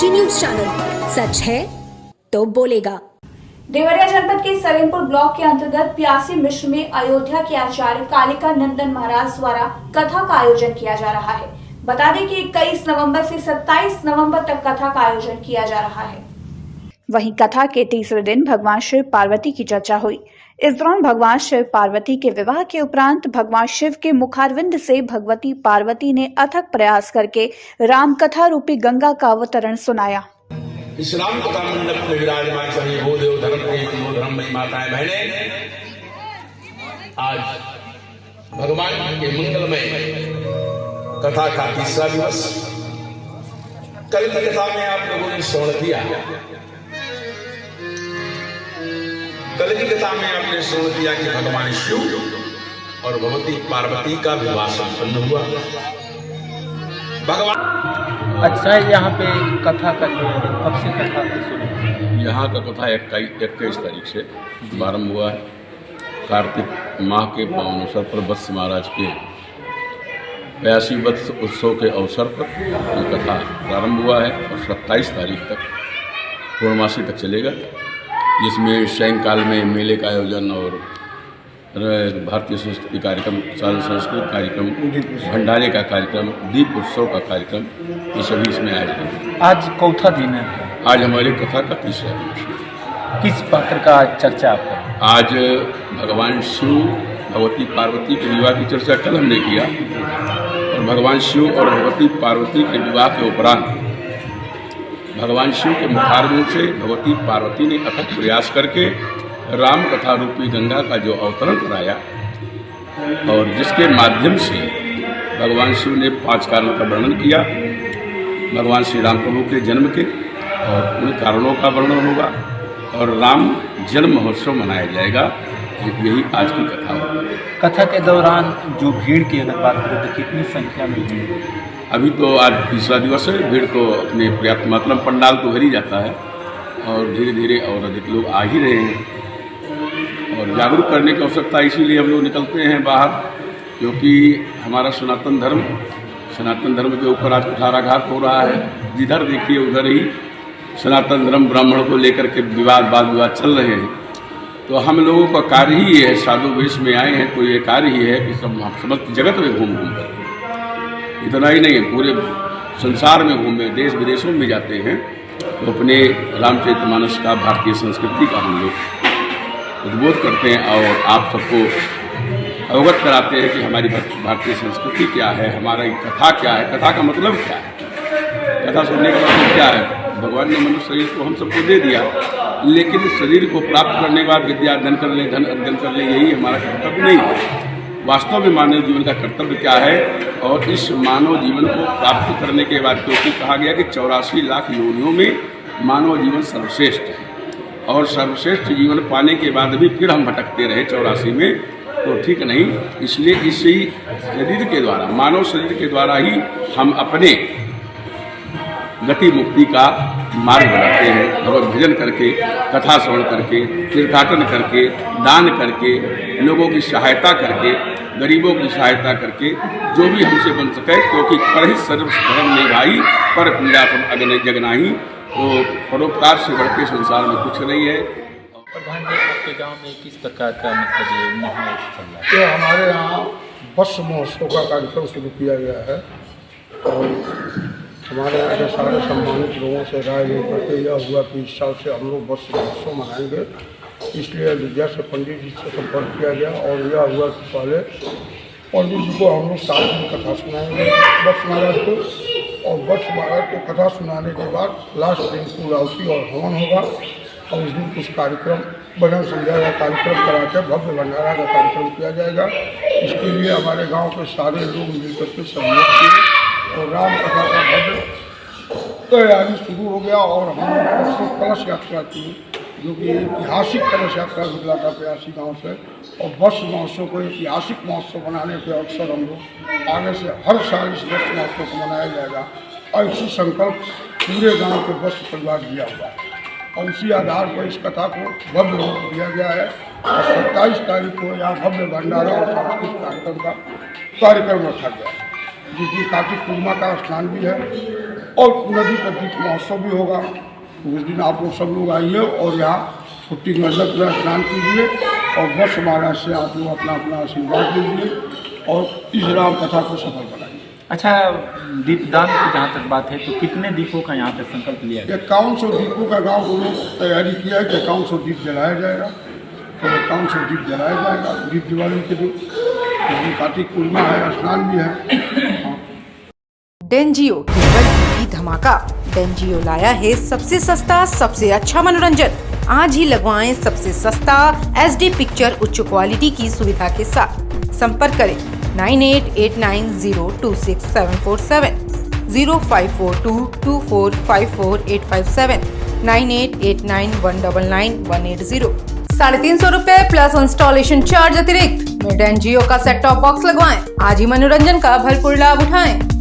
जी news channel, सच है तो बोलेगा। देवरिया जनपद के सलेमपुर ब्लॉक के अंतर्गत प्यासी मिश्र में अयोध्या के आचार्य कालिका नंदन महाराज द्वारा कथा का आयोजन किया जा रहा है। बता दें कि 21 नवंबर से 27 नवंबर तक कथा का आयोजन किया जा रहा है। वहीं कथा के तीसरे दिन भगवान शिव पार्वती की चर्चा हुई। इस दौरान भगवान शिव पार्वती के विवाह के उपरांत भगवान शिव के मुखारविंद से भगवती पार्वती ने अथक प्रयास करके राम कथा रूपी गंगा का अवतरण सुनाया। इस राम कथा मंडप में विराजमान सभी भू देव धर्म के धर्ममयी माताएं बहनें, आज भगवान के मंगलमय कथा का तीसरा दिवस। कल की कथा में आप लोगों ने श्रवण किया। कल की कथा में आपने श्रवण किया कि भगवान शिव और भगवती पार्वती का विवाह संपन्न हुआ। भगवान अच्छा, यहाँ पे कथा का जो है कब से कथा शुरू? यहाँ का कथा 21 तारीख से प्रारंभ हुआ है। कार्तिक माह के पावन अवसर पर वत्स महाराज के 82 वत्स उत्सव के अवसर पर ये कथा प्रारंभ हुआ है और 27 तारीख तक पूर्णमासी तक चलेगा, जिसमें शयनकाल में मेले का आयोजन और भारतीय संस्कृति कार्यक्रम, सांस्कृतिक कार्यक्रम, भंडारे का कार्यक्रम, दीप उत्सव का कार्यक्रम, ये सभी इसमें आयोजन। आज चौथा दिन है। आज हमारी कथा का तीसरा दिवस है। किस पात्र का चर्चा आप करें? आज भगवान शिव भगवती पार्वती के विवाह की चर्चा कल हमने किया और भगवान शिव और भगवती पार्वती के विवाह के उपरांत भगवान शिव के मुखारविंद से भगवती पार्वती ने अथक प्रयास करके राम कथा रूपी गंगा का जो अवतरण कराया और जिसके माध्यम से भगवान शिव ने 5 कारणों का वर्णन किया। भगवान श्री राम प्रभु के जन्म के और उन कारणों का वर्णन होगा और राम जन्म महोत्सव मनाया जाएगा। यही आज की कथा होगी। कथा के दौरान जो भीड़ की अगर बात करें तो कितनी संख्या में भीड़? अभी तो आज तीसरा दिवस है। भीड़ को अपने पर्याप्त मात्रा में पंडाल तो भर ही जाता है और धीरे धीरे और अधिक लोग आ ही रहे हैं और जागरूक करने की आवश्यकता, इसीलिए हम लोग निकलते हैं बाहर, क्योंकि हमारा सनातन धर्म के ऊपर आज कुठाराघात हो रहा है। जिधर देखिए उधर ही सनातन धर्म ब्राह्मण को लेकर के वाद विवाद चल रहे हैं। तो हम लोगों का कार्य ही है, साधु वेश में आए हैं तो ये कार्य ही है कि समस्त जगत में घूम कर, इतना ही नहीं है पूरे संसार में घूमे, देश विदेशों में जाते हैं तो अपने रामचरितमानस का, भारतीय संस्कृति का हम लोग उद्बोध करते हैं और आप सबको अवगत कराते हैं कि हमारी भारतीय संस्कृति क्या है, हमारी कथा क्या है, कथा का मतलब क्या है। कथा सुनने का मतलब क्या है? भगवान ने मनुष्य शरीर को हम सबको दे दिया, लेकिन शरीर को प्राप्त करने के बाद विद्या अध्ययन कर लें, धन अध्ययन कर लें, यही हमारा कर्तव्य नहीं है। वास्तव में मानव जीवन का कर्तव्य क्या है? और इस मानव जीवन को प्राप्त करने के बाद, क्योंकि कहा गया कि 84 लाख योनियों में मानव जीवन सर्वश्रेष्ठ है और सर्वश्रेष्ठ जीवन पाने के बाद भी फिर हम भटकते रहे 84 में, तो ठीक नहीं। इसलिए इसी शरीर के द्वारा, मानव शरीर के द्वारा ही हम अपने गति मुक्ति का मार्ग बनाते हैं। भगवत भजन करके, कथा श्रवण करके, तीर्थाटन करके, दान करके, लोगों की सहायता करके, गरीबों की सहायता करके, जो भी हमसे बन सके, क्योंकि पर ही सर्व धर्म निभाई पर पीड़ा सब अग्नि जगनाही। तो परोपकार से बढ़ के संसार में कुछ नहीं है। प्रधान जी, आपके गांव में किस प्रकार का मतलब ये महोत्सव चल रहा है? तो हमारे यहाँ वर्ष महोत्सव का कार्यक्रम शुरू किया गया है और हमारे यहाँ के सारे सम्मानित लोगों से राय लेकर के यह हुआ कि इस साल से हम लोग वर्ष महोत्सव मनाएंगे। इसलिए विद्या से पंडित जी से संपर्क किया गया और यह हुआ कि पहले पंडित जी को हम लोग 7 दिन कथा सुनाएंगे वर्ष महाराज को, और वर्ष महाराज को कथा सुनाने के बाद लास्ट दिन पूर्णाहुति और हवन होगा और उस दिन कुछ कार्यक्रम, भजन संध्या का कार्यक्रम करा के भव्य भंडारा का कार्यक्रम किया जाएगा। इसके लिए हमारे गांव के सारे लोग मिलकर के सहयोग किए और राम कथा का भव्य तैयारी शुरू हो गया और हम परसों कलश यात्रा की, जो कि ऐतिहासिक कलश यात्रा निकला था प्यासी गाँव से, और वर्ष महोत्सव को ऐतिहासिक महोत्सव बनाने के अवसर हम लोग आगे से हर साल इस वर्ष महोत्सव को मनाया जाएगा और इसी संकल्प पूरे गांव के वर्ष परिवार दिया हुआ है और उसी आधार पर इस कथा को भव्य रूप दिया गया है। और 27 तारीख को यहाँ भव्य भंडारा और सांस्कृतिक कार्यक्रम का कार्यक्रम रखा गया है, जिस दिन कार्तिक पूर्णिमा का स्नान भी है और नदी पर दीप महोत्सव भी होगा। उस दिन आप लोग सब लोग आइए और यहाँ छुट्टी के मतलब पूरा स्नान कीजिए और वर्ष महाराज से आप लोग अपना अपना आशीर्वाद लीजिए और इस राम कथा को सफल बनाइए। अच्छा, दीपदान की जहाँ तक बात है तो कितने दीपों का यहाँ पे संकल्प लिया गया? 5100 दीपों का गांव को लोग तैयारी किया है कि 5100 दीप जलाया जाएगा। तो 5100 दीप जलाया जाएगा दीप दिवाली के दिन। कार्तिक पूर्णिमा है, स्नान भी है। हाँ। डेंजियो केबल टीवी धमाका। डेंजियो लाया है सबसे सस्ता सबसे अच्छा मनोरंजन। आज ही लगवाएं सबसे सस्ता HD पिक्चर उच्च क्वालिटी की सुविधा के साथ। संपर्क करें 9889026747, 054224548557, 9889199180। 350 रुपए प्लस इंस्टॉलेशन चार्ज अतिरिक्त में डेंजियो का सेट टॉप बॉक्स लगवाएं। आज ही मनोरंजन का भरपूर लाभ उठाएं।